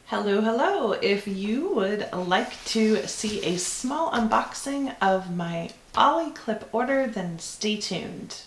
Hello, hello. If you would like to see a small unboxing of my Oliclip order, then stay tuned.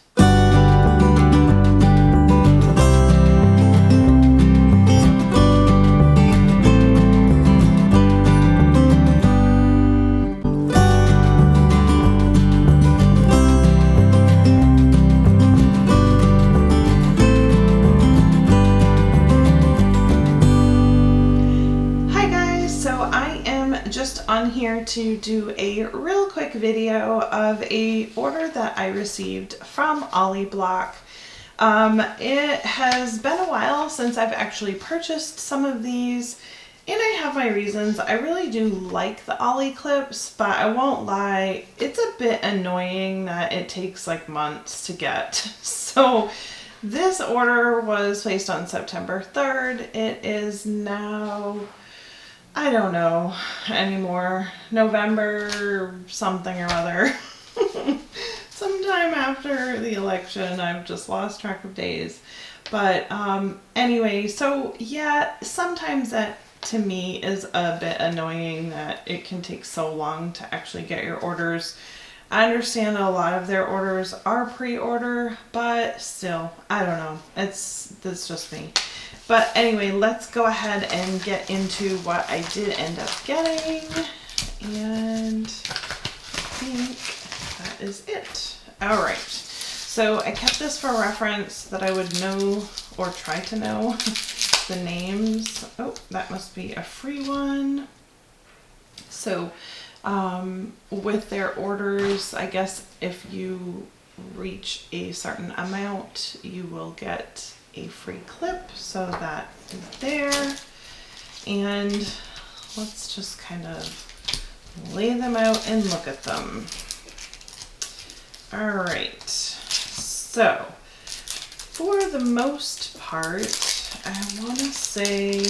Just on here to do a real quick video of a order that I received from OliBlock. It has been a while since I've actually purchased some of these, and I have my reasons. I really do like the OliClips, but I won't lie, it's a bit annoying that it takes like months to get. So this order was placed on September 3rd. It is now, I don't know anymore, November something or other. Sometime after the election. I've just lost track of days. But anyway, so yeah, sometimes that to me is a bit annoying that it can take so long to actually get your orders. I understand a lot of their orders are pre-order, but still, I don't know. That's just me. But anyway, let's go ahead and get into what I did end up getting. And I think that is it. All right. So I kept this for reference that I would know or try to know the names. Oh, that must be a free one. So with their orders, I guess if you reach a certain amount, you will get a free clip, so that is there. And let's just kind of lay them out and look at them. All right, so for the most part, I want to say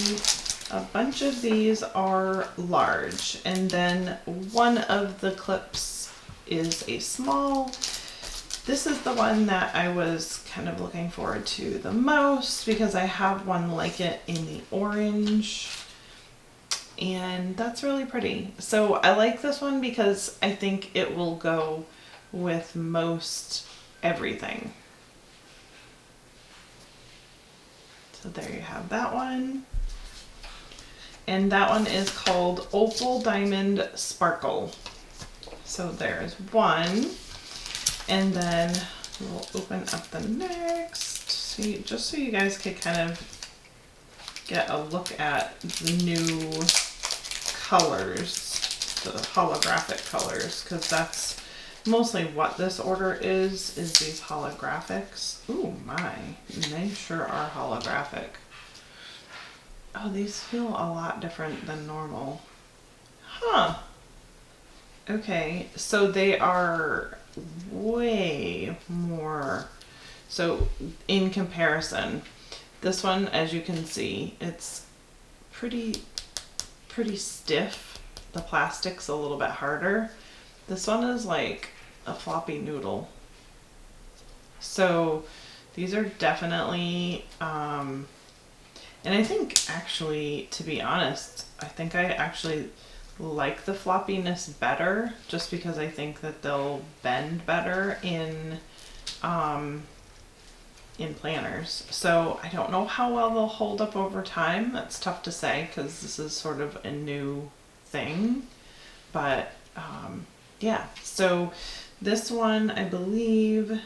a bunch of these are large, and then one of the clips is a small. This is the one that I was kind of looking forward to the most because I have one like it in the orange, and that's really pretty. So I like this one because I think it will go with most everything. So there you have that one. And that one is called Opal Diamond Sparkle. So there's one. And then we'll open up the next, just so you guys can kind of get a look at the new colors, the holographic colors, because that's mostly what this order is these holographics. Ooh my, they sure are holographic. Oh, these feel a lot different than normal. Huh. Okay, so they are way more, so in comparison, this one, as you can see, it's pretty stiff. The plastic's a little bit harder. This one is like a floppy noodle. So these are definitely and I think, actually, to be honest, I think I actually like the floppiness better, just because I think that they'll bend better in planners. So I don't know how well they'll hold up over time. That's tough to say because this is sort of a new thing. But yeah, so this one, I believe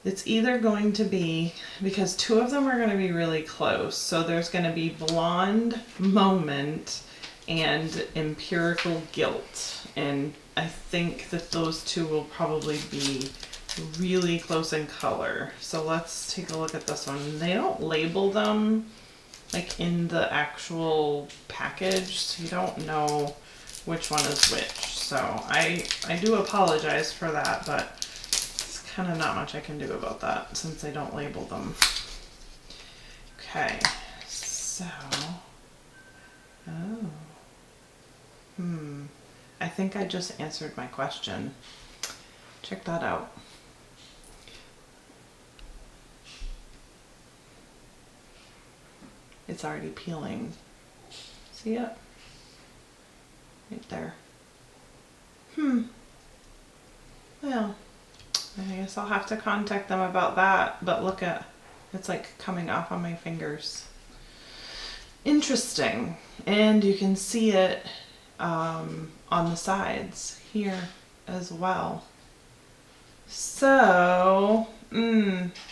it's either going to be, because two of them are going to be really close. So there's going to be Blonde Moment and Empirical Guilt, and I think that those two will probably be really close in color. So let's take a look at this one. They don't label them like in the actual package, so you don't know which one is which. So I do apologize for that, but it's kind of not much I can do about that since they don't label them. Okay, so I think I just answered my question. Check that out. it's already peeling. See it? Right there. Well, I guess I'll have to contact them about that, but look at, it's like coming off on my fingers. Interesting. And you can see it on the sides here as well. So,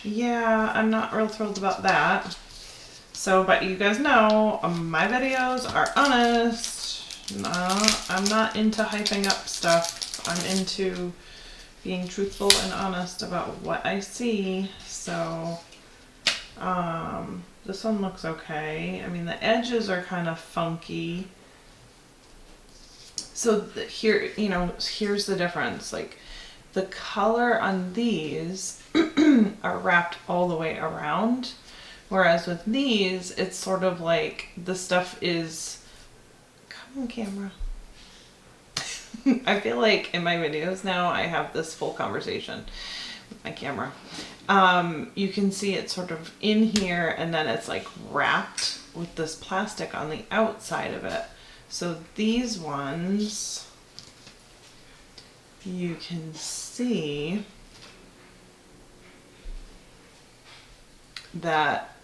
yeah, I'm not real thrilled about that. So, but you guys know, my videos are honest. No, I'm not into hyping up stuff. I'm into being truthful and honest about what I see. So, this one looks okay. I mean, the edges are kind of funky. So here, you know, here's the difference. Like, the color on these are wrapped all the way around, whereas with these, it's sort of like the stuff is, come on camera. I feel like in my videos now, I have this full conversation with my camera. You can see it sort of in here, and then it's like wrapped with this plastic on the outside of it. So these ones, you can see that,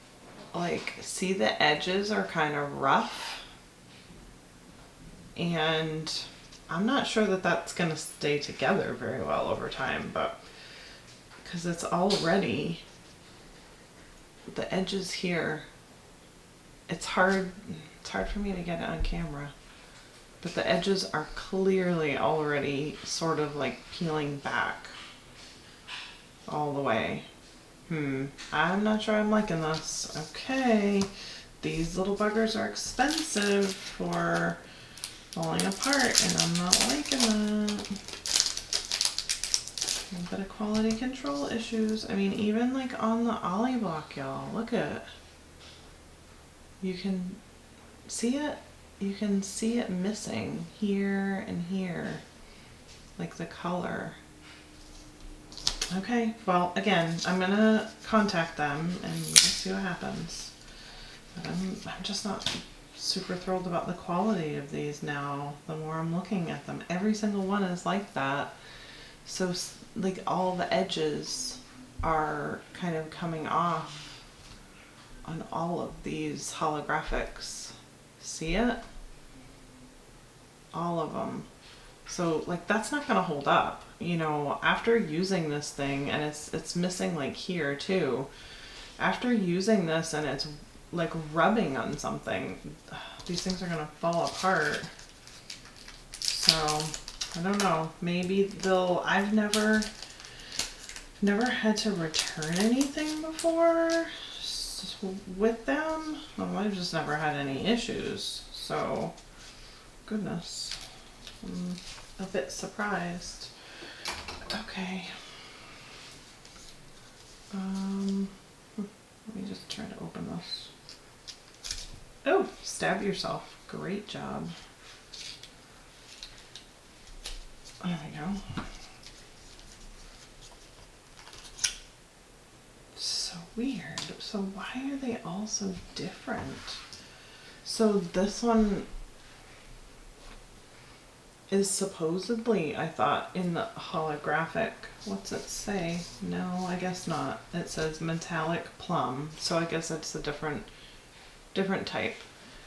like, see the edges are kind of rough, and I'm not sure that that's going to stay together very well over time, but because it's already, the edges here, it's hard for me to get it on camera, but the edges are clearly already sort of like peeling back all the way. I'm not sure I'm liking this. Okay, these little buggers are expensive for falling apart, and I'm not liking that. A bit of quality control issues. I mean, even like on the OliBlock, y'all, look at it. You can see it. You can see it missing here and here, like the color. Okay, well, again, I'm gonna contact them and see what happens. But I'm just not super thrilled about the quality of these now. The more I'm looking at them, every single one is like that. So like all the edges are kind of coming off on all of these holographics. See it? All of them. So like that's not gonna hold up, you know, after using this thing, and it's missing like here too. After using this and it's like rubbing on something, these things are gonna fall apart. So I don't know, maybe they'll, I've never had to return anything before with them. Well, I've just never had any issues, so goodness, I'm a bit surprised. Okay, let me just try to open this. Oh, stab yourself, great job. There we go. So weird. So why are they all so different? So this one is supposedly, I thought, in the holographic. What's it say? No, I guess not. It says metallic plum. So I guess it's a different type.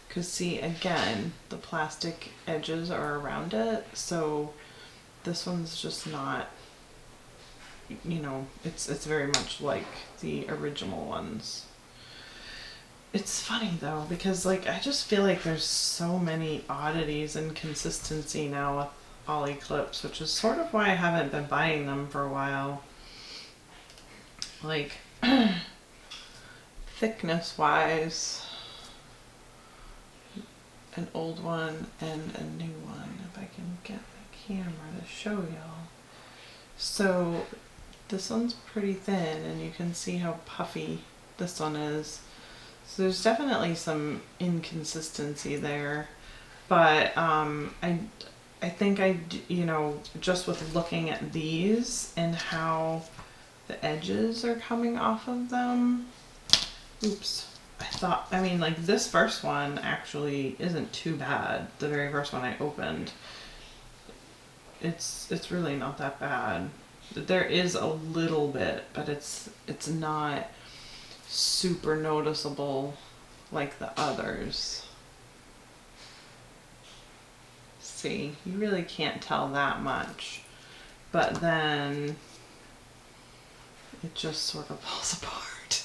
Because see, again, the plastic edges are around it. So this one's just not, you know, it's very much like the original ones. It's funny though, because like I just feel like there's so many oddities and consistency now with OliClips, which is sort of why I haven't been buying them for a while. Like thickness wise, an old one and a new one, if I can get the camera to show y'all. So this one's pretty thin, and you can see how puffy this one is. So there's definitely some inconsistency there, but I think you know, just with looking at these and how the edges are coming off of them, oops, I mean, like this first one actually isn't too bad. The very first one I opened, it's really not that bad. There is a little bit, but it's not super noticeable like the others. See, you really can't tell that much, but then it just sort of falls apart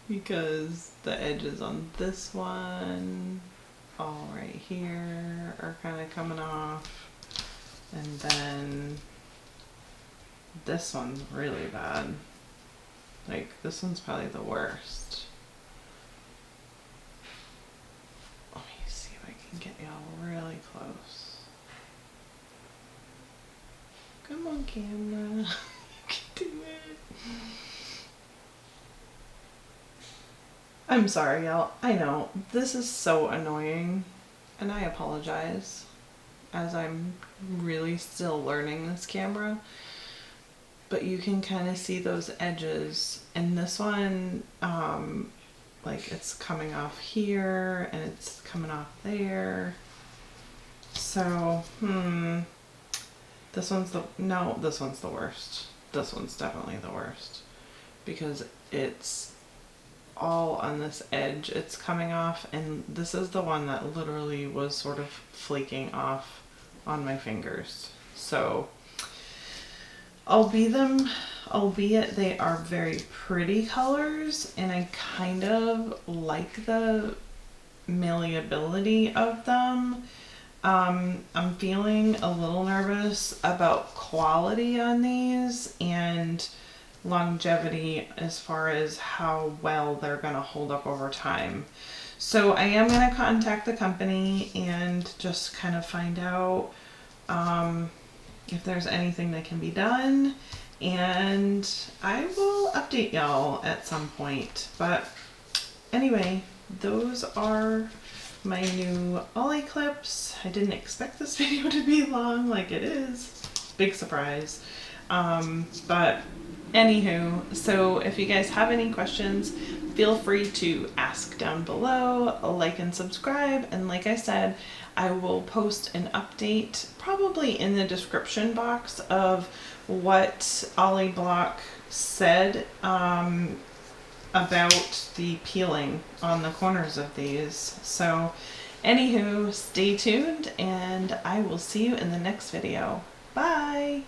because the edges on this one, all right here, are kind of coming off, and then this one's really bad. Like, this one's probably the worst. Let me see if I can get y'all really close. Come on, camera. You can do it. I'm sorry, y'all. I know, this is so annoying, and I apologize, as I'm really still learning this camera. But you can kind of see those edges, and this one, like it's coming off here and it's coming off there. So, this one's the worst. This one's definitely the worst because it's all on this edge. It's coming off, and this is the one that literally was sort of flaking off on my fingers. So, albeit they are very pretty colors, and I kind of like the malleability of them. I'm feeling a little nervous about quality on these and longevity as far as how well they're going to hold up over time. So I am going to contact the company and just kind of find out if there's anything that can be done, and I will update y'all at some point. But anyway, those are my new OliClips. I didn't expect this video to be long like it is. Big surprise. But anywho, so if you guys have any questions, feel free to ask down below, like and subscribe, and like I said, I will post an update probably in the description box of what OliBlock said about the peeling on the corners of these. So anywho, stay tuned, and I will see you in the next video. Bye!